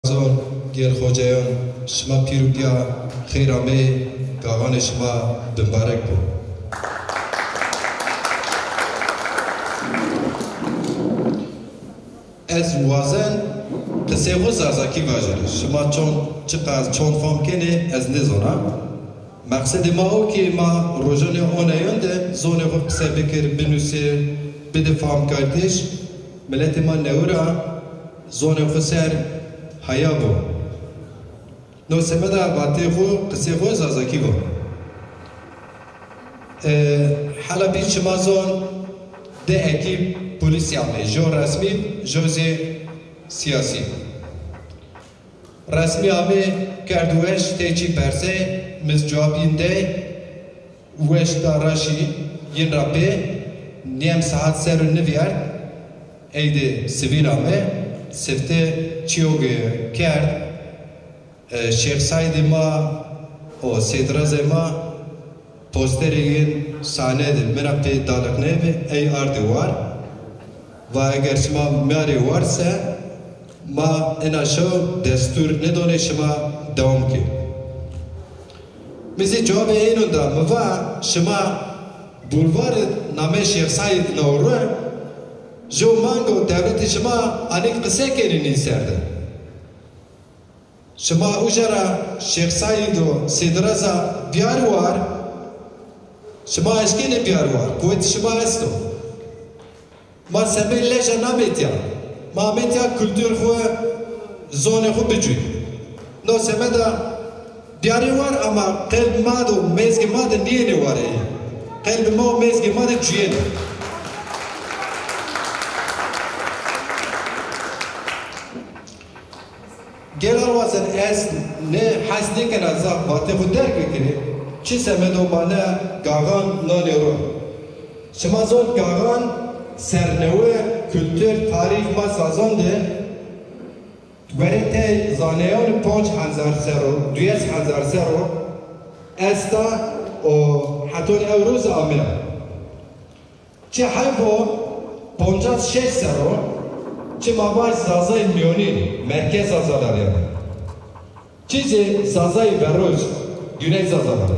زور گیر خوجایان شما پیروکیا خیرامه گاوان شما بمبارک بو. از وازن قصه خو زازاکی واجره شما چون فهم کنه از نزونه مقصد ما او که ما روزانه آنایان ده زونه خو قصه بکر بنوسه بده فهم کردش ملت ما نورا زونه خو سر حیا بو نو سمدا باته خو قصه خو زازاکی بو حالا بیر شما زون ده اکیب پولیسی همه جو رسمی جوزی سیاسی رسمی همه کردوش تیچی پرسه مز جوابین ده وش داراشی ین رابه نیم ساعت سر نویارد ایده سویل همه سفته چیوگ کرد شیخ ساید ما و سیدرز ما پوسترین ساند من به دالک نبی ای آردوار و اگر شما میاری وارسه ما ایناشو دستور ندونه شما دوام کی میزی جواب اینو دام و شما بولوار نامه شیخ ساید نوره جو مانگو دولت شما انیک قصه کنین سرده شما اوجرا شیخ ساید و سیدرزا بیاروار شما اشکین بیاروار کویت شما استو ما سبیل لیجا نمیتیا ما میتیا کلتور خو زون خو بجوی نو سمدا بیاروار اما قلب ماد و مزگ ماد نیه نواره قلب ما و مزگ ماد جویه گلار واسن از نه حسنی کنه از باته خود درک کنه چی سمدو مانه گاغان نانیرو شما زود گاغان سرنوه kültür tarih ma sazandı verite zaneyan 5000 sero 2000 sero esta o hatun evroz amira çi hayvo 56 sero çi mavaş zazay milyoni merkez zazalar yani çizi zazay veroz güney zazalar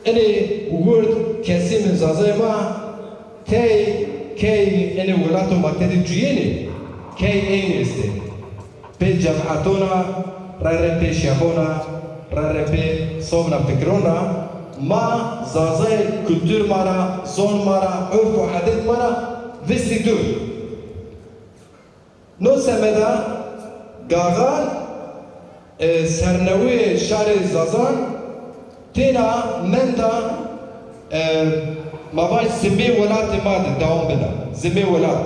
eni word kesim zazay ma tey كي أنا ولاتو مكتب جيني كي أين استي بجماعتنا راربي شابونا راربي صوبنا فكرونا ما زازاي كولتور مارا زون مارا عرف وعادات مارا فيستي دور نو سمدا غاغان سرنوي شار زازان تينا مندا ماواش زمین ولات ماده دوام بنا زمین ولات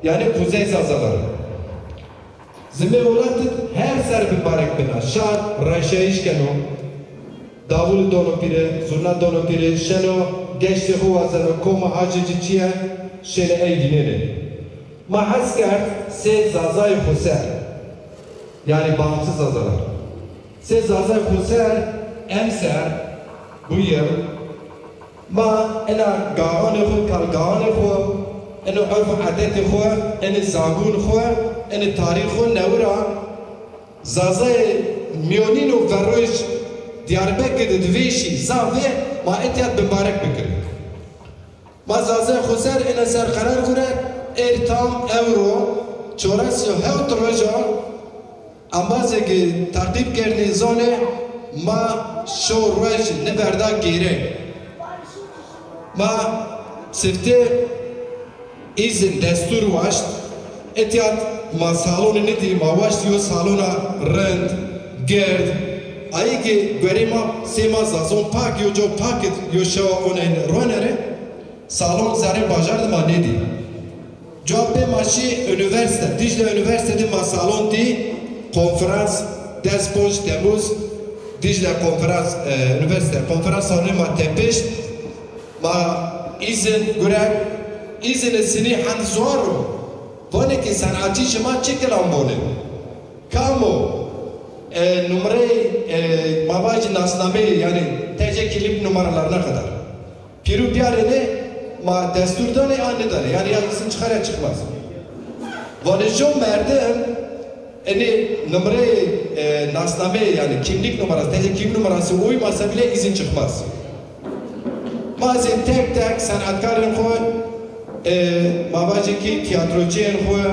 yani kuzey zazaları زمین ولات her ser mübarek bina şar raşayiş keno davul donu pire zurna donu pire şeno geçti huvazano koma hacıcı çiye şene eydinene mahasker se zazay huser yani bağımsız zazalar se zazay huser emser bu yıl ما أنا قاعون خو كالقاعون خو أنا عرف عادات خو أنا زاغون خو أنا تاريخ خو نورا زازاي ميونين وفروش دياربكر دويشي زاوية ما إتيات بمبارك بكر ما زازاي خسر أنا سر قرار كره إرتام أورو چوراسيو هوت رجا أمازه که ترتیب کردن زانه ما شو روش نبردا گیره ما سفته izin destur vaşt etiyat ma salonu nidi ma vaşt yo salona rent gerd ayı ki görema sema zazon pak yo jo paket yo şava onen ronere salon zare bajardı ma nidi cevapte maçı üniversite Dicle Üniversitede ma salon di konferans despoj Temmuz Dicle konferans üniversite konferans salonu ma tepeş ما izin göre izin seni hand zoru bone ki sanatçı şema çekilen bone kamu numarayı mabacı nasname yani TC klip numaralarına kadar piru piyarene ma desturdan anne yani yarısını çıkar çıkmaz vanıcı merden hani numara nasname yani kimlik numarası, tece kim numarası uymasa bile izin çıkmaz. Bazen tek tek sanatkarın koy, mavacıki tiyatrocuyen koy,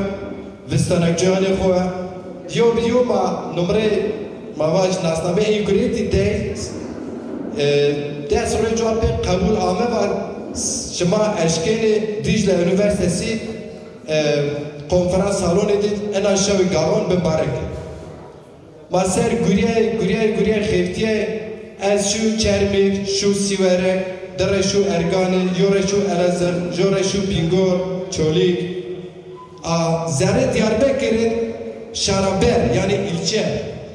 vistanakçıyan koy, yo ma numara mavac nasname yukarıti de ders rücua pe kabul ame var. Şema eşkeni Dicle Üniversitesi konferans salonu edin en aşağı garon mübarek. Maser guriye xeftiye ez şu çermik, şu siverek, dere şu ergani, yore şu elazır, jore şu pingor, çolik. Zerre Diyarbakır'ın Şaraber yani ilçe.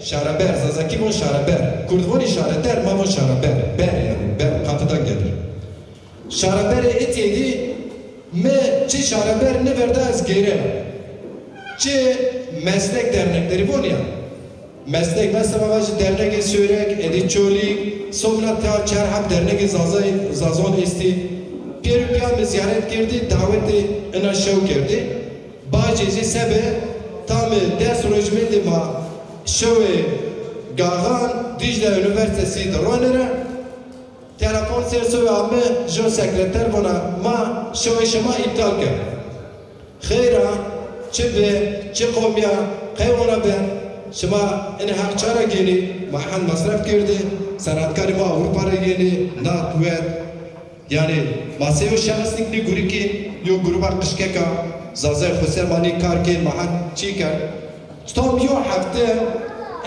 Şaraber, zazaki bon Şaraber. Kurdvoni Şaraber, mamon Şaraber. Ber yani, ber katıdan gelir. Şaraber'e etiydi, me çi Şaraber ne verdi az geri. Çi meslek dernekleri bu ya. Meslek mesela vacı dernek sürek, ediçolik, sonra ta çerhab dernek zazon esti. Bir piyam ziyaret girdi, daveti en aşağı girdi. Bacıcı sebe tam ders rejiminde ma şöyle Gahan Dicle Üniversitesi de Ronera. Telefon sersoy abi, jo sekreter bana ma şöyle şema iptal kır. Khayra, çibe, çikomya, kayvona ben. Şema en hakçara geli, mahan masraf girdi. Sanatkarı ma Avrupa'ya geli, na kuvvet. Yani maseyo şahsnikli guriki, yo gruba kışkeka, zazay Hüsemani karken, mahan çiker. Tam yo hafte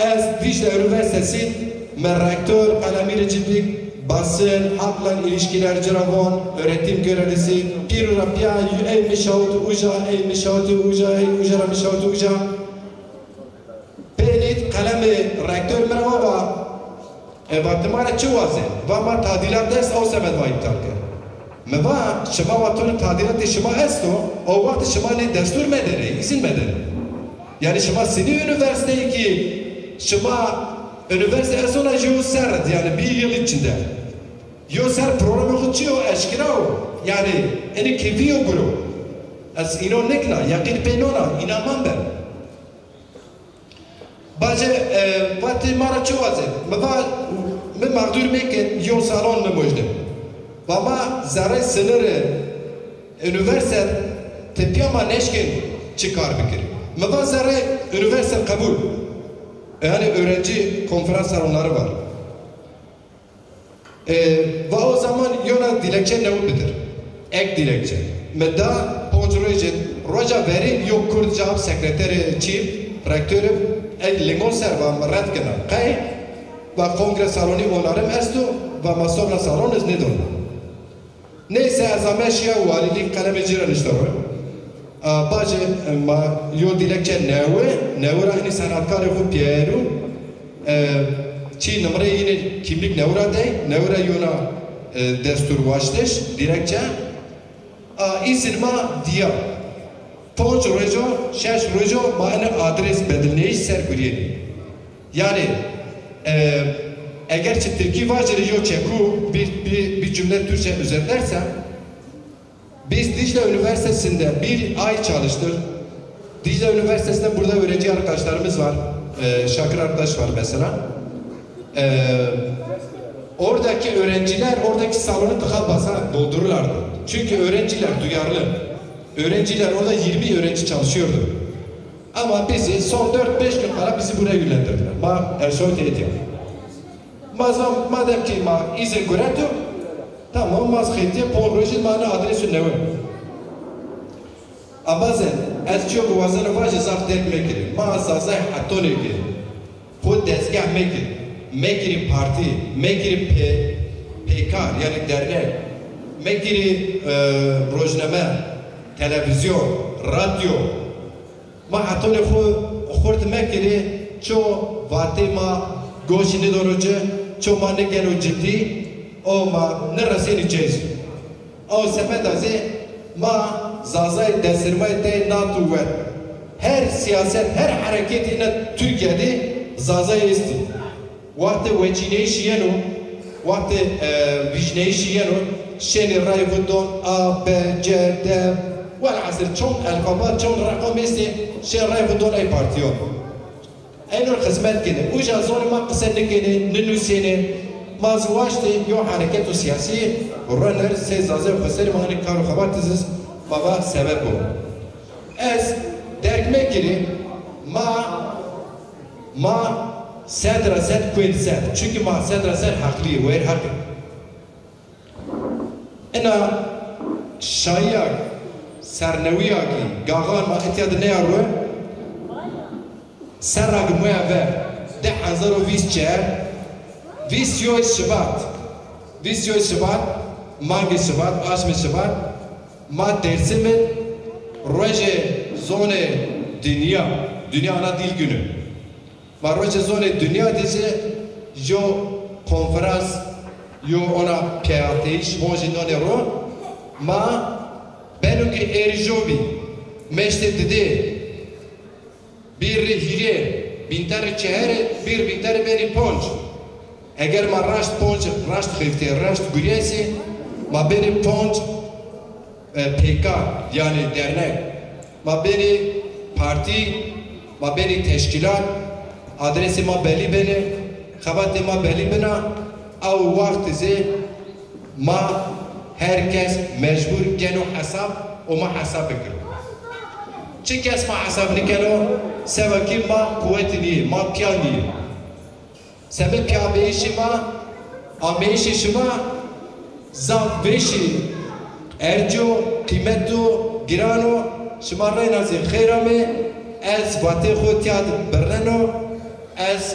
ez Dicle Üniversitesi rektör, kalamiricilik, basın, halkla ilişkiler ciravon, öğretim görevlisi, bir rapya, ey mişavdu uca, ey mişavdu uca, ey ucara mişavdu uca. Pelit kalemi rektör merhaba va, vaktimara çı vaze, va ma tadilat ders o semet va iptal kır. Me va, şema vatonu tadilat de şema esto, o vakti şema ne destur medeni, izin medeni. Yani şema seni üniversiteyi ki, şema üniversite esona jiyo serret yani bir yıl içinde. Yo ser programı kutuyor eşkirav yani eni kefiyo guru. Az ino nekna yakin penona inamam ben. Bacı vati mara çuvaze. Me mağdur mekin yo salon ne mojde. Baba zare sınırı üniversite tepiyama neşkin çıkar fikir. Me zare üniversite kabul. Yani öğrenci konferans salonları var. Ve o zaman yona dilekçe ne olabilir? Ek dilekçe. Medda poğaçırıcı roja verin yok kurd cevap sekreteri çift rektörü lingon serva red kena. Kay ve kongre salonu onarım estu ve masovna salon iz nedon. Neyse azameşya valilik kalemi ciran işte o. Bacı yo dilekçe newe rahni sanatkarı bu Pieru çi numarayı yine kimlik nevra dey nevra yona destur vaşteş dilekçe izin ma diya ponç rojo şeş rojo mane adres bedilneyiş sergüliyedi yani eğer çi Türkiye vacırı yo çeku bir cümle Türkçe üzerlerse biz Dicle Üniversitesi'nde bir ay çalıştık. Dicle Üniversitesi'nde burada öğrenci arkadaşlarımız var. Şakir arkadaş var mesela. Oradaki öğrenciler oradaki salonu tıka basa doldururlardı. Çünkü öğrenciler duyarlı. Öğrenciler orada 20 öğrenci çalışıyordu. Ama bizi son 4-5 gün kala bizi buraya yönlendirdiler. Ma ersoy teyit yap. Madem ki ma izin göretu tamam mazhetiye proje mana adresi ne var? Abazen az çok vazana vacı zaf etmek gibi. Ma sazay hatone gibi. Bu dezgah mekiri parti, mekiri pekar yani dernek, mekiri rojname, televizyon, radyo. Ma hatone xort mekiri ço vatema goşini dorucu, ço mane gelo ciddi. O ma ne raseni çeyiz. O semet azı ma zazay desirmay de natuvet. Her siyaset, her hareketine Türkiye'de zazay isti. Vakti vecineyi yenu, vakti vicneyi yenu, şeni rayvudon A, B, C, D. Vel asır çoğun elkabat, çoğun rakam isti, şen rayvudon ay partiyo. اینو خدمت کنه اوجا زون ما قصد نکنه ننوسینه مازواشتی یا حرکت و سیاسی رنر سیزازه و خسر مهانی کار و خبر تزیز بابا سبب بود از درک میکنی ما صد رصد کوید صد چونکه ما صد رصد حقلیه ویر حقی اینا شایعه سرنویه که گاغان ما اتیاد نیاروه سر رقموی اوه 10,024 ویسیوی شبات مانگی شبات آشمی شبات ما درسیمن روژ زون dünya ana dil günü ma roje zone dünya dizi jo konferans yo ona piateş mojinone ro ma benuki erjobi meşte dedi bir hire bintar çehre bir bintar beni ponç eğer ma raşt ponç raşt khifte raşt guriyesi ma beni ponç PK yani dernek ma beni parti ma beni teşkilat adresi ma belli beni xabatı ma belli bina av vaktizi ma herkes mecbur geno hesap o ma hesap bekir çünkü esma hesabını geno sevaki ma kuvvetini ma piyani sebep piyabeşi ma ameşi şima zat beşi erco kıymetu girano شما رای نازی خیرامه از باته خود یاد برنو از